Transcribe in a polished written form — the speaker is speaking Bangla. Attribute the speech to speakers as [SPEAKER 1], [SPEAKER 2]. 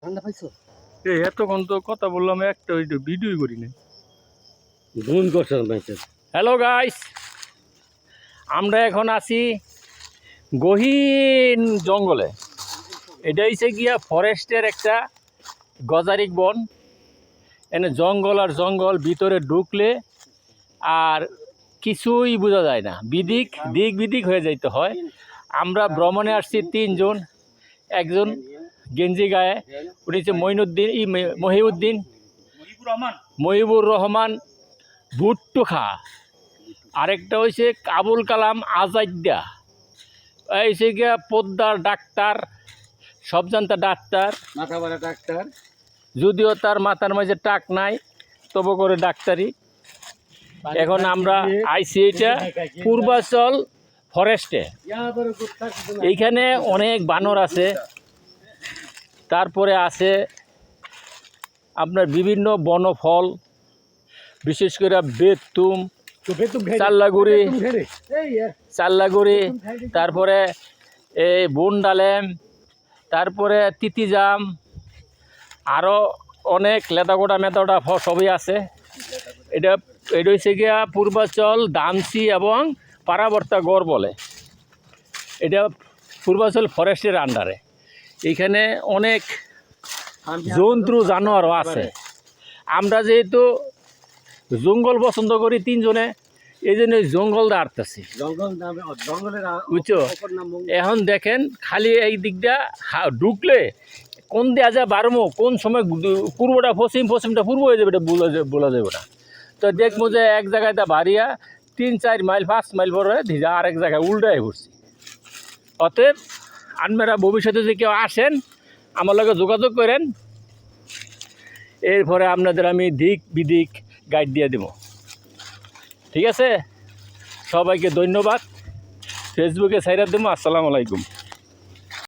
[SPEAKER 1] ঠান্ডা পাইছো?
[SPEAKER 2] এতক্ষণ তো কথা বললাম, একটা ভিডিও করি নাই।
[SPEAKER 1] ঘুম করছো পাইছো?
[SPEAKER 2] হ্যালো গাইস, আমরা এখন আছি গহীন জঙ্গলে। এটা হচ্ছে গিয়া ফরেস্টের একটা গজারিক বন। এনে জঙ্গল আর জঙ্গল, ভিতরে ঢুকলে আর কিছুই বোঝা যায় না, দিক বিদিক হয়ে যাইতে হয়। আমরা ভ্রমণে আসছি তিনজন। একজন গেঞ্জি গায়ে, উনি হচ্ছে মহিবুর রহমান ভুট্টু খা। আরেকটা হয়েছে আবুল কালাম আজাদ্দা। এই হচ্ছে গিয়া পোদ্দার ডাক্তার, সব জানতা ডাক্তার,
[SPEAKER 1] মাথা ভরা ডাক্তার।
[SPEAKER 2] যদিও তার মাথার মাঝে টাক নাই, তবু করে ডাক্তারি। এখন আমরা আইসি এটা পূর্বাচল ফরেস্টে। এইখানে অনেক বানর আছে, তারপরে আছে আপনার বিভিন্ন বনফল, বিশেষ করে বেতুম, চাল্লাগুড়ি, তারপরে এই বনডালেম, তারপরে তিতিজাম, আরও অনেক লেদাগোড়া মেদাগোড়া সবই আছে। এটা হচ্ছে গিয়া পূর্বাচল দামসি এবং পারাবর্তা গড় বলে। এটা পূর্বাচল ফরেস্টের আন্ডারে। এইখানে অনেক জন্তু জানোয়ারও আছে। আমরা যেহেতু জঙ্গল পছন্দ করি তিনজনে, এই জন্য জঙ্গল দাঁড়তেছি, বুঝছো। এখন দেখেন খালি এই দিকটা ঢুকলে কোন দেওয়া যায় বারমো, কোন সময় পূর্বটা পশ্চিমটা পূর্ব হয়ে যাবে, এটা বলা যাবে না। তো দেখবো যে এক জায়গায় তা বাড়িয়া 3-4 মাইল 5 মাইল পরে ভিজা আরেক জায়গায় উল্টায় ঘুরছি। অতএব আপনারা ভবিষ্যতে যে কেউ আসেন আমার লগে যোগাযোগ করেন, এরপরে আপনাদের আমি দিক বিদিক গাইড দিয়ে দেব। ঠিক আছে, সবাইকে ধন্যবাদ। ফেসবুকে ছাইরা দেবো। আসসালামু আলাইকুম।